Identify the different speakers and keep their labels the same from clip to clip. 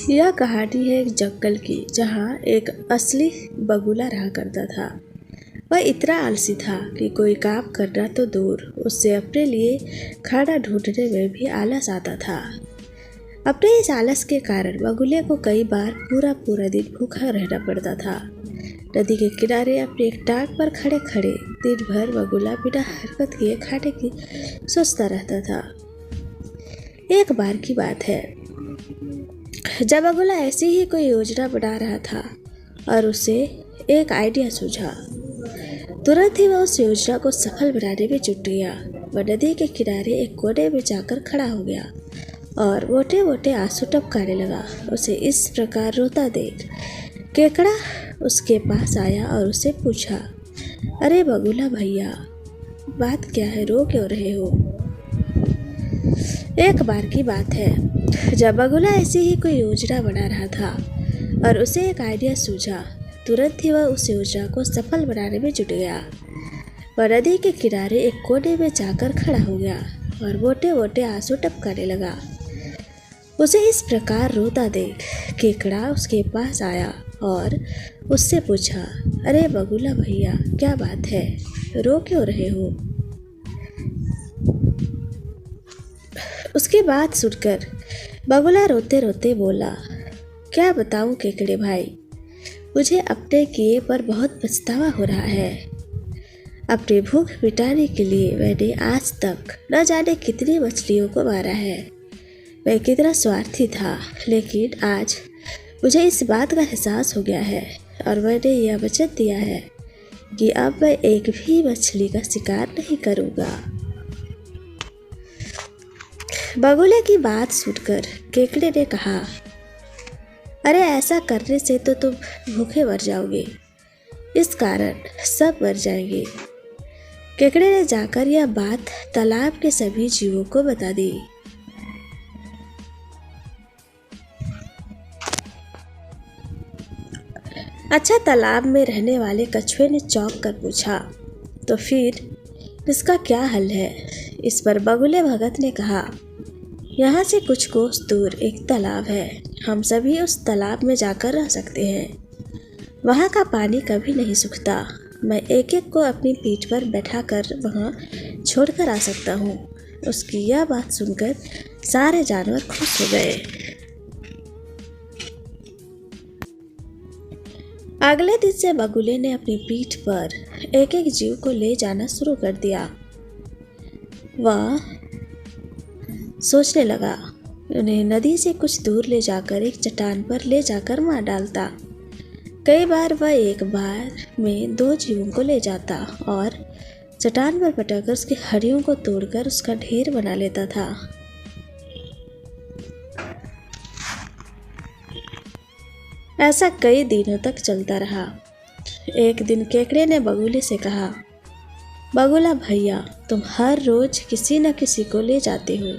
Speaker 1: यह कहानी है एक जंगल की, जहाँ एक असली बगुला रहा करता था। वह इतना आलसी था कि कोई काम करना तो दूर, उससे अपने लिए खाना ढूंढने में भी आलस आता था। अपने इस आलस के कारण बगुले को कई बार पूरा पूरा दिन भूखा रहना पड़ता था। नदी के किनारे अपनी एक टांग पर खड़े खड़े दिन भर बगुला बिना हरकत किए खाने की सोचता रहता था। एक बार की बात है, जब बगुला ऐसी ही कोई योजना बना रहा था और उसे एक आइडिया सूझा। तुरंत ही वह उस योजना को सफल बनाने में जुट गया। वह नदी के किनारे एक कोने में जाकर खड़ा हो गया और मोटे मोटे आंसू टपकाने लगा। उसे इस प्रकार रोता देख केकड़ा उसके पास आया और उससे पूछा, अरे बगुला भैया, बात क्या है, रो क्यों रहे हो? एक बार की बात है, जब बगुला ऐसी ही कोई योजना बना रहा था और उसे एक आइडिया सूझा। तुरंत ही वह उस योजना को सफल बनाने में जुट गया। वह नदी के किनारे एक कोने में जाकर खड़ा हो गया और मोटे मोटे आंसू टपकाने लगा। उसे इस प्रकार रोता देख केकड़ा उसके पास आया और उससे पूछा, अरे बगुला भैया, क्या बात है, रो क्यों रहे हो? उसकी बात सुनकर बगुला रोते रोते बोला, क्या बताऊं केकड़े भाई, मुझे अपने किए पर बहुत पछतावा हो रहा है। अपनी भूख मिटाने के लिए मैंने आज तक न जाने कितनी मछलियों को मारा है। मैं कितना स्वार्थी था, लेकिन आज मुझे इस बात का एहसास हो गया है और मैंने यह वचन दिया है कि अब मैं एक भी मछली का शिकार नहीं करूँगा। बगुले की बात सुनकर केकड़े ने कहा, अरे ऐसा करने से तो तुम भूखे मर जाओगे, इस कारण सब मर जाएंगे। केकड़े ने जाकर यह बात तालाब के सभी जीवों को बता दी। अच्छा, तालाब में रहने वाले कछुए ने चौंक कर पूछा, तो फिर इसका क्या हल है? इस पर बगुले भगत ने कहा, यहाँ से कुछ कोस दूर एक तालाब है, हम सभी उस तालाब में जाकर रह सकते हैं। वहाँ का पानी कभी नहीं सूखता। मैं एक एक को अपनी पीठ पर बैठाकर वहाँ छोड़कर आ सकता हूँ। उसकी यह बात सुनकर सारे जानवर खुश हो गए। अगले दिन से बगुले ने अपनी पीठ पर एक एक जीव को ले जाना शुरू कर दिया। वह सोचने लगा, उन्हें नदी से कुछ दूर ले जाकर एक चट्टान पर ले जाकर मार डालता। कई बार वह एक बार में 2 जीवों को ले जाता और चट्टान पर पटककर उसकी हड्डियों को तोड़कर उसका ढेर बना लेता था। ऐसा कई दिनों तक चलता रहा। एक दिन केकड़े ने बगुले से कहा, बगुला भैया, तुम हर रोज किसी न किसी को ले जाते हो,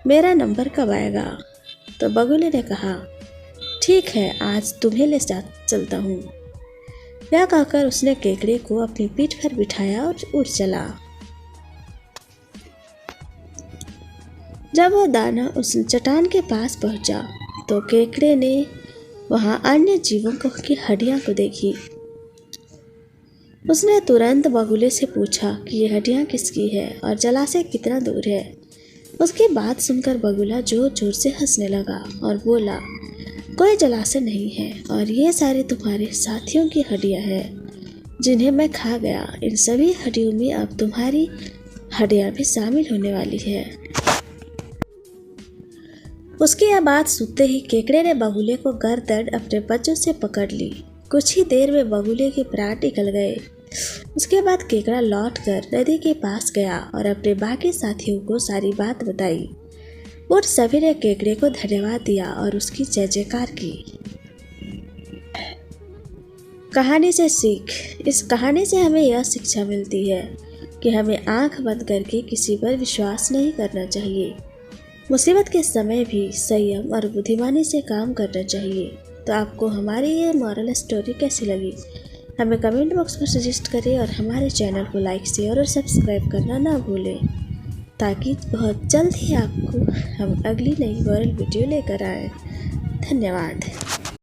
Speaker 1: मेरा नंबर कब आएगा? तो बगुले ने कहा, ठीक है, आज तुम्हें ले चलता हूँ। यह कहकर उसने केकड़े को अपनी पीठ पर बिठाया और उड़ चला। जब वह दाना उस चट्टान के पास पहुंचा तो केकड़े ने वहां अन्य जीवों की हड्डियां को देखी। उसने तुरंत बगुले से पूछा कि ये हड्डियां किसकी है और जलाशय कितना दूर है। उसकी बात सुनकर बगुला जोर जोर से हंसने लगा और बोला, कोई जलाशय नहीं है और ये सारे तुम्हारे साथियों की हड्डियां हैं जिन्हें मैं खा गया। इन सभी हड्डियों में अब तुम्हारी हड्डियां भी शामिल होने वाली है। उसकी यह बात सुनते ही केकड़े ने बगुले को गर्दन अपने पंजों से पकड़ ली। कुछ ही देर में बगुले के प्राण निकल गए। उसके बाद केकड़ा लौटकर नदी के पास गया और अपने बाकी साथियों को सारी बात बताई। उन सभी ने केकड़े को धन्यवाद दिया और उसकी जय जयकार की। कहानी से सीख। इस कहानी से हमें यह शिक्षा मिलती है कि हमें आंख बंद करके किसी पर विश्वास नहीं करना चाहिए। मुसीबत के समय भी संयम और बुद्धिमानी से काम करना चाहिए। तो आपको हमारी ये मॉरल स्टोरी कैसी लगी, हमें कमेंट बॉक्स में सजेस्ट करें और हमारे चैनल को लाइक, शेयर और सब्सक्राइब करना ना भूलें, ताकि बहुत जल्द ही आपको हम अगली नई मॉरल वीडियो लेकर आएँ। धन्यवाद।